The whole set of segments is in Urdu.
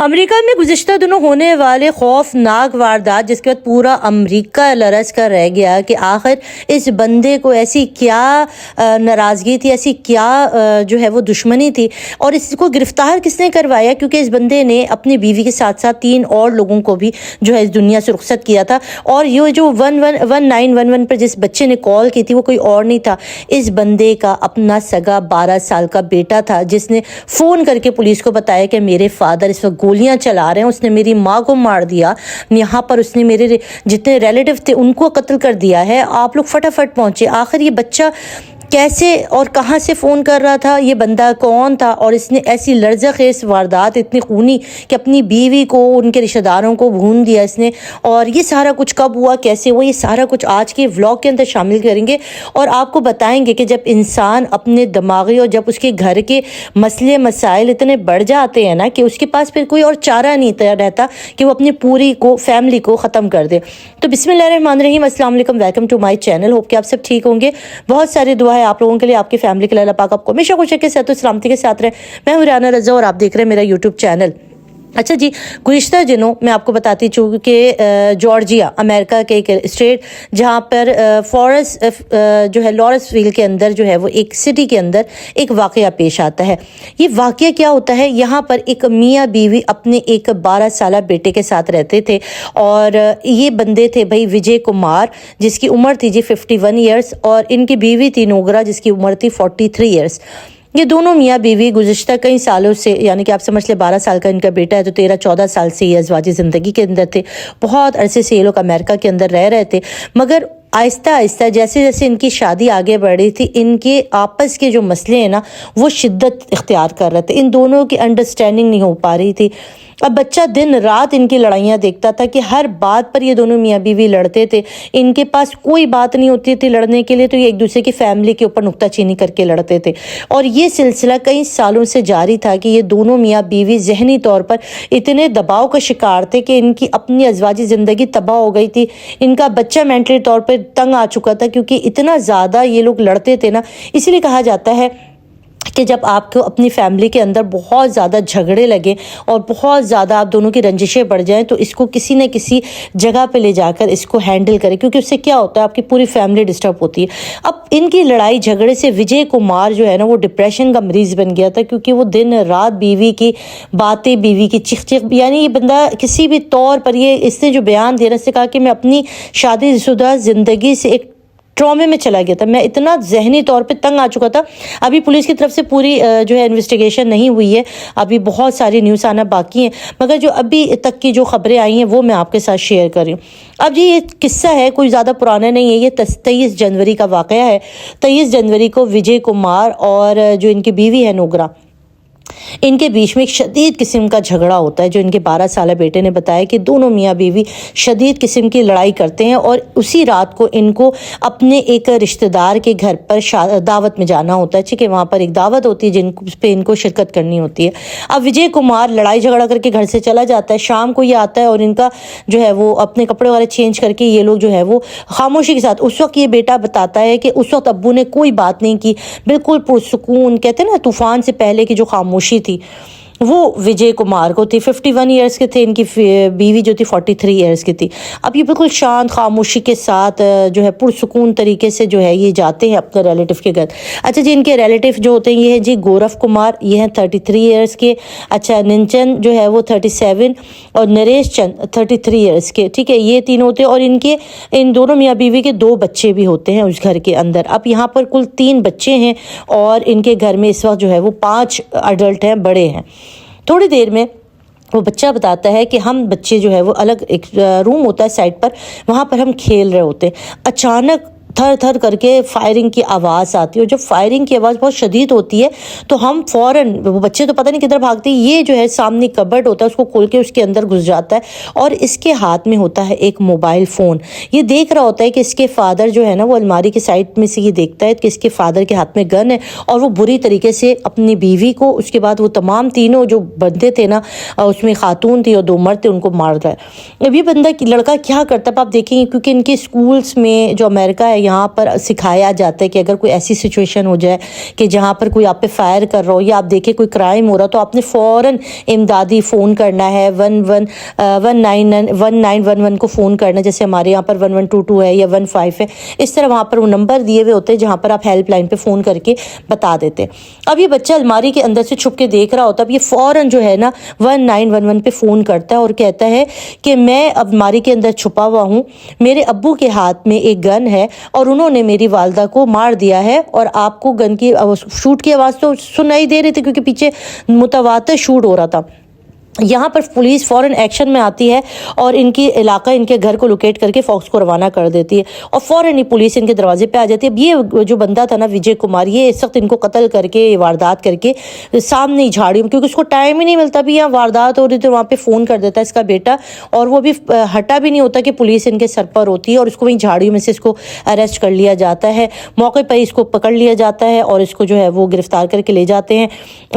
امریکہ میں گزشتہ دنوں ہونے والے خوفناک واردات جس کے بعد پورا امریکہ لرز کر رہ گیا کہ آخر اس بندے کو ایسی کیا ناراضگی تھی، ایسی کیا جو ہے وہ دشمنی تھی، اور اس کو گرفتار کس نے کروایا، کیونکہ اس بندے نے اپنی بیوی کے ساتھ ساتھ 3 اور لوگوں کو بھی جو ہے اس دنیا سے رخصت کیا تھا۔ اور یہ جو 1911 پر جس بچے نے کال کی تھی وہ کوئی اور نہیں تھا، اس بندے کا اپنا سگا 12 سال کا بیٹا تھا، جس نے فون کر کے پولیس کو بتایا کہ میرے فادر اس وقت گولیاں چلا رہے ہیں، اس نے میری ماں کو مار دیا، یہاں پر اس نے میرے جتنے ریلیٹیو تھے ان کو قتل کر دیا ہے، آپ لوگ فٹافٹ پہنچے۔ آخر یہ بچہ کیسے اور کہاں سے فون کر رہا تھا، یہ بندہ کون تھا، اور اس نے ایسی لرزہ خیز واردات اتنی خونی کہ اپنی بیوی کو، ان کے رشتہ داروں کو بھون دیا اس نے۔ اور یہ سارا کچھ کب ہوا، کیسے ہوا، یہ سارا کچھ آج کے ولاگ کے اندر شامل کریں گے اور آپ کو بتائیں گے کہ جب انسان اپنے دماغی اور جب اس کے گھر کے مسئلے مسائل اتنے بڑھ جاتے ہیں نا کہ اس کے پاس پھر کوئی اور چارہ نہیں رہتا کہ وہ اپنی پوری فیملی کو ختم کر دے۔ تو بسم اللہ الرحمن الرحیم، السلام علیکم، welcome to my channel, hope کہ آپ سب ٹھیک ہوں گے۔ بہت ساری دعا ہے آپ لوگوں کے لیے، آپ کی فیملی کے لیے، اللہ پاک آپ کو ہمیشہ خوش رکھے، صحت و سلامتی کے ساتھ رہے۔ میں ہوں ریانہ رضا اور آپ دیکھ رہے ہیں میرا یوٹیوب چینل۔ اچھا جی، گزشتہ دنوں میں آپ کو بتاتی چوں کہ جارجیا امریکہ کے ایک اسٹیٹ جہاں پر جو ہے لارنس ویل کے اندر جو ہے وہ ایک سٹی کے اندر ایک واقعہ پیش آتا ہے۔ یہ واقعہ کیا ہوتا ہے، یہاں پر ایک میاں بیوی اپنے ایک 12 سالہ بیٹے کے ساتھ رہتے تھے، اور یہ بندے تھے بھائی وجے کمار جس کی عمر تھی جی 51 ایئرس، اور ان کی بیوی تھی نوگرا جس کی عمر تھی 43 ایئرس۔ یہ دونوں میاں بیوی گزشتہ کئی سالوں سے، یعنی کہ آپ سمجھ لیں 12 سال کا ان کا بیٹا ہے تو 13-14 سال سے یہ ازواجی زندگی کے اندر تھے، بہت عرصے سے یہ لوگ امریکہ کے اندر رہ رہے تھے، مگر آہستہ آہستہ جیسے جیسے ان کی شادی آگے بڑھ رہی تھی، ان کے آپس کے جو مسئلے ہیں نا وہ شدت اختیار کر رہے تھے، ان دونوں کی انڈرسٹینڈنگ نہیں ہو پا رہی تھی۔ اب بچہ دن رات ان کی لڑائیاں دیکھتا تھا کہ ہر بات پر یہ دونوں میاں بیوی لڑتے تھے، ان کے پاس کوئی بات نہیں ہوتی تھی لڑنے کے لیے، تو یہ ایک دوسرے کی فیملی کے اوپر نکتہ چینی کر کے لڑتے تھے، اور یہ سلسلہ کئی سالوں سے جاری تھا کہ یہ دونوں میاں بیوی ذہنی طور پر اتنے دباؤ کا شکار تھے کہ ان کی اپنی ازواجی زندگی تباہ ہو گئی تھی، ان کا بچہ مینٹلی طور پر تنگ آ چکا تھا، کیونکہ اتنا زیادہ یہ لوگ لڑتے تھے نا۔ اسی لیے کہا جاتا ہے کہ جب آپ کو اپنی فیملی کے اندر بہت زیادہ جھگڑے لگیں اور بہت زیادہ آپ دونوں کی رنجشیں بڑھ جائیں تو اس کو کسی نہ کسی جگہ پہ لے جا کر اس کو ہینڈل کریں، کیونکہ اس سے کیا ہوتا ہے آپ کی پوری فیملی ڈسٹرب ہوتی ہے۔ اب ان کی لڑائی جھگڑے سے وجے کمار جو ہے نا وہ ڈپریشن کا مریض بن گیا تھا، کیونکہ وہ دن رات بیوی کی باتیں، بیوی کی چیخ چیخ، یعنی یہ بندہ کسی بھی طور پر اس نے جو بیان دیا، اس نے کہا کہ میں اپنی شادی شدہ زندگی سے ایک ٹرامے میں چلا گیا تھا، میں اتنا ذہنی طور پہ تنگ آ چکا تھا۔ ابھی پولیس کی طرف سے پوری جو ہے انویسٹیگیشن نہیں ہوئی ہے، ابھی بہت ساری نیوز آنا باقی ہیں، مگر جو ابھی تک کی جو خبریں آئی ہیں وہ میں آپ کے ساتھ شیئر کر رہی ہوں۔ اب جی یہ قصہ ہے کوئی زیادہ پرانا نہیں ہے، یہ 23 جنوری کا واقعہ ہے۔ 23 جنوری کو وجے کمار اور جو ان کی بیوی ہے نوگرا، ان کے بیچ میں ایک شدید قسم کا جھگڑا ہوتا ہے۔ جو ان کے 12 سالہ بیٹے نے بتایا کہ دونوں میاں بیوی شدید قسم کی لڑائی کرتے ہیں، اور اسی رات کو ان کو اپنے ایک رشتہ دار کے گھر پر دعوت میں جانا ہوتا ہے، ٹھیک ہے، وہاں پر ایک دعوت ہوتی ہے جن پہ ان کو شرکت کرنی ہوتی ہے۔ اب وجے کمار لڑائی جھگڑا کر کے گھر سے چلا جاتا ہے، شام کو یہ آتا ہے اور ان کا جو ہے وہ اپنے کپڑے والے چینج کر کے یہ لوگ جو ہے وہ خاموشی کے ساتھ، اس وقت یہ بیٹا بتاتا ہے کہ اس وقت ابو نے کوئی بات نہیں کی، بالکل پرسکون، کہتے ہیں نا طوفان سے پہلے کی جو خاموشی تھی وہ وجے کمار کو تھی۔ 51 ایئرس کے تھے، ان کی بیوی جو تھی 43 ایئرس کی تھی۔ اب یہ بالکل شانت خاموشی کے ساتھ جو ہے پرسکون طریقے سے جو ہے یہ جاتے ہیں اپنے ریلیٹیو کے گھر۔ اچھا جی، ان کے ریلیٹیو جو ہوتے ہیں یہ ہے جی گورف کمار، یہ ہیں 33 ایئرس کے۔ اچھا ننچن جو ہے وہ 37 اور نریش چند 33 ایئرس کے، ٹھیک ہے، یہ تین ہوتے ہیں، اور ان دونوں میاں بیوی کے 2 بچے بھی ہوتے ہیں اس گھر کے اندر۔ اب یہاں پر کل 3 بچے ہیں، اور ان کے گھر میں اس وقت جو ہے وہ 5 ایڈلٹ ہیں، بڑے ہیں۔ تھوڑی دیر میں وہ بچہ بتاتا ہے کہ ہم بچے جو ہے وہ الگ ایک روم ہوتا ہے سائڈ پر، وہاں پر ہم کھیل رہے ہوتے ہیں، اچانک تھر تھر کر کے فائرنگ کی آواز آتی ہے، اور جب فائرنگ کی آواز بہت شدید ہوتی ہے تو ہم فوراً، وہ بچے تو پتہ نہیں کدھر بھاگتے ہیں، یہ جو ہے سامنے کبرڈ ہوتا ہے اس کو کھول کے اس کے اندر گھس جاتا ہے، اور اس کے ہاتھ میں ہوتا ہے ایک موبائل فون۔ یہ دیکھ رہا ہوتا ہے کہ اس کے فادر جو ہے نا وہ الماری کے سائڈ میں سے یہ دیکھتا ہے کہ اس کے فادر کے ہاتھ میں گن ہے، اور وہ بری طریقے سے اپنی بیوی کو، اس کے بعد وہ تمام تینوں جو بندے تھے نا، اس میں خاتون تھی اور 2 مرد تھے، ان کو مار رہا ہے۔ اب یہ بندہ لڑکا کیا کرتا ہے آپ دیکھیں گے، کیونکہ ان کے اسکولس میں جو امریکہ ہے یہاں پر سکھایا جاتا ہے کہ اگر کوئی ایسی سچویشن ہو جائے کہ جہاں پر کوئی آپ پہ فائر کر رہا ہو یا آپ دیکھیں کوئی کرائم ہو رہا تو آپ نے فوراً امدادی فون کرنا ہے 1911 کو فون کرنا، جیسے ہمارے یہاں پر 1122 ہے یا 15 ہے، اس طرح وہاں پر وہ نمبر دیے ہوئے ہوتے ہیں جہاں پر آپ ہیلپ لائن پہ فون کر کے بتا دیتے۔ اب یہ بچہ الماری کے اندر سے چھپ کے دیکھ رہا ہوتا، اب یہ فوراً جو ہے نا 1911 پہ فون کرتا ہے اور کہتا ہے کہ میں اب الماری کے اندر چھپا ہوا ہوں، میرے ابو کے ہاتھ میں ایک گن ہے اور انہوں نے میری والدہ کو مار دیا ہے، اور آپ کو گن کی شوٹ کی آواز تو سنائی دے رہی تھی کیونکہ پیچھے متواتر شوٹ ہو رہا تھا۔ یہاں پر پولیس فوراً ایکشن میں آتی ہے اور ان کی علاقہ ان کے گھر کو لوکیٹ کر کے فوکس کو روانہ کر دیتی ہے، اور فوراً ہی پولیس ان کے دروازے پہ آ جاتی ہے۔ اب یہ جو بندہ تھا نا وجے کمار، یہ اس وقت ان کو قتل کر کے واردات کر کے سامنے ہی جھاڑیوں، کیونکہ اس کو ٹائم ہی نہیں ملتا، بھی یہاں واردات ہو رہی تو وہاں پہ فون کر دیتا ہے اس کا بیٹا، اور وہ بھی ہٹا بھی نہیں ہوتا کہ پولیس ان کے سر پر ہوتی ہے، اور اس کو وہیں جھاڑیوں میں سے اس کو اریسٹ کر لیا جاتا ہے، موقع پر اس کو پکڑ لیا جاتا ہے اور اس کو جو ہے وہ گرفتار کر کے لے جاتے ہیں۔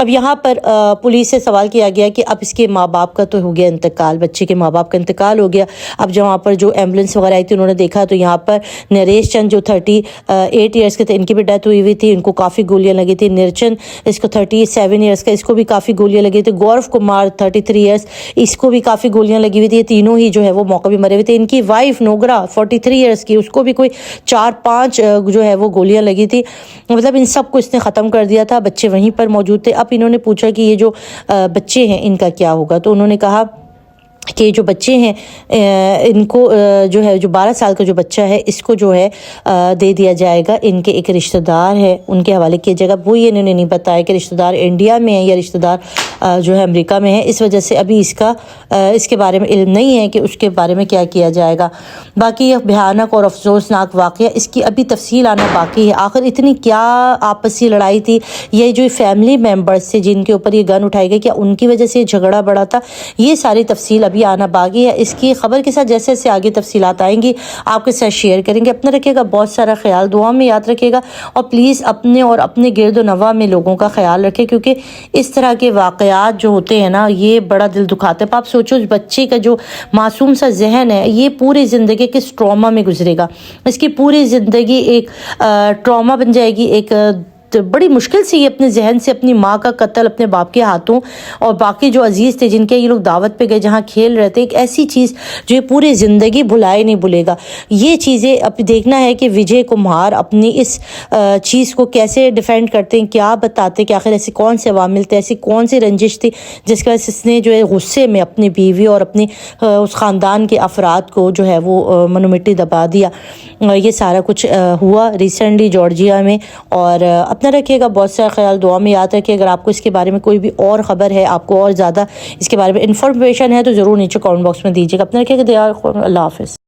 اب یہاں پر پولیس سے سوال کیا گیا کہ اب اس کے ماں باپ کا تو ہو گیا انتقال، بچے کے ماں باپ کا انتقال ہو گیا، اب جب وہاں پر جو ایمبولینس وغیرہ آئی تھی انہوں نے دیکھا تو یہاں پر نریش چند جو 38 ایئرس کے تھے، ان کی بھی ڈیتھ ہوئی تھی، ان کو کافی گولیاں لگی تھی۔ نرچن اس کو 37 ایئرس کا، اس کو بھی کافی گولیاں لگی تھی۔ گورو کمار 33 ایئرس، اس کو بھی کافی گولیاں لگی ہوئی تھی، یہ تینوں ہی جو ہے وہ موقع بھی مرے ہوئے تھے۔ ان کی وائف نوگرا 43 ایئرس کی، اس کو بھی کوئی 4-5 جو ہے وہ گولیاں لگی تھی، مطلب ان سب کو اس نے ختم کر دیا تھا۔ بچے وہیں پر موجود تھے۔ اب انہوں نے پوچھا کہ یہ جو بچے ہیں ان کا کیا ہوگا، تو انہوں نے کہا کہ جو بچے ہیں ان کو جو ہے جو 12 سال کا جو بچہ ہے اس کو جو ہے دے دیا جائے گا، ان کے ایک رشتہ دار ہے ان کے حوالے کیا جائے گا۔ وہ یہ انہوں نے نہیں بتایا کہ رشتہ دار انڈیا میں ہے یا رشتہ دار جو ہے امریکہ میں ہے، اس وجہ سے ابھی اس کے بارے میں علم نہیں ہے کہ اس کے بارے میں کیا کیا جائے گا۔ باقی یہ بھیانک اور افسوسناک واقعہ، اس کی ابھی تفصیل آنا باقی ہے، آخر اتنی کیا آپسی لڑائی تھی، یہ جو فیملی ممبرز تھے جن کے اوپر یہ گن اٹھائی گئی، کیا ان کی وجہ سے یہ جھگڑا بڑا تھا، یہ ساری تفصیل ابھی آنا باقی ہے۔ اس کی خبر کے ساتھ جیسے جیسے آگے تفصیلات آئیں گی آپ کے ساتھ شیئر کریں گے۔ اپنا رکھیے گا بہت سارا خیال، دعا میں یاد رکھیے گا، اور پلیز اپنے اور اپنے گرد و نواح میں لوگوں کا خیال رکھیں، کیونکہ اس طرح کے واقعات جو ہوتے ہیں نا یہ بڑا دل دکھاتے ہیں۔ آپ سوچو اس بچے کا جو معصوم سا ذہن ہے یہ پوری زندگی کس ٹراما میں گزرے گا، اس کی پوری زندگی ایک ٹراما بن جائے گی، ایک بڑی مشکل سے یہ اپنے ذہن سے اپنی ماں کا قتل اپنے باپ کے ہاتھوں، اور باقی جو عزیز تھے جن کے یہ لوگ دعوت پہ گئے جہاں کھیل رہے تھے، ایک ایسی چیز جو یہ پوری زندگی بھلائے نہیں بھولے گا۔ یہ چیزیں اب دیکھنا ہے کہ وجے کمار اپنی اس چیز کو کیسے ڈیفینڈ کرتے ہیں، کیا بتاتے ہیں کہ آخر ایسے کون سے عوامل تھے، ایسی کون سی رنجش تھی جس کی وجہ سے اس نے جو ہے غصے میں اپنی بیوی اور اپنی اس خاندان کے افراد کو جو ہے وہ منو مٹی دبا دیا۔ یہ سارا کچھ ہوا ریسنٹلی جارجیا میں، اور اپنا رکھیے گا بہت سارا خیال، دعا میں یاد رکھیے۔ اگر آپ کو اس کے بارے میں کوئی بھی اور خبر ہے، آپ کو اور زیادہ اس کے بارے میں انفارمیشن ہے تو ضرور نیچے کامنٹ باکس میں دیجیے گا۔ اپنا رکھیے گا، اللہ حافظ۔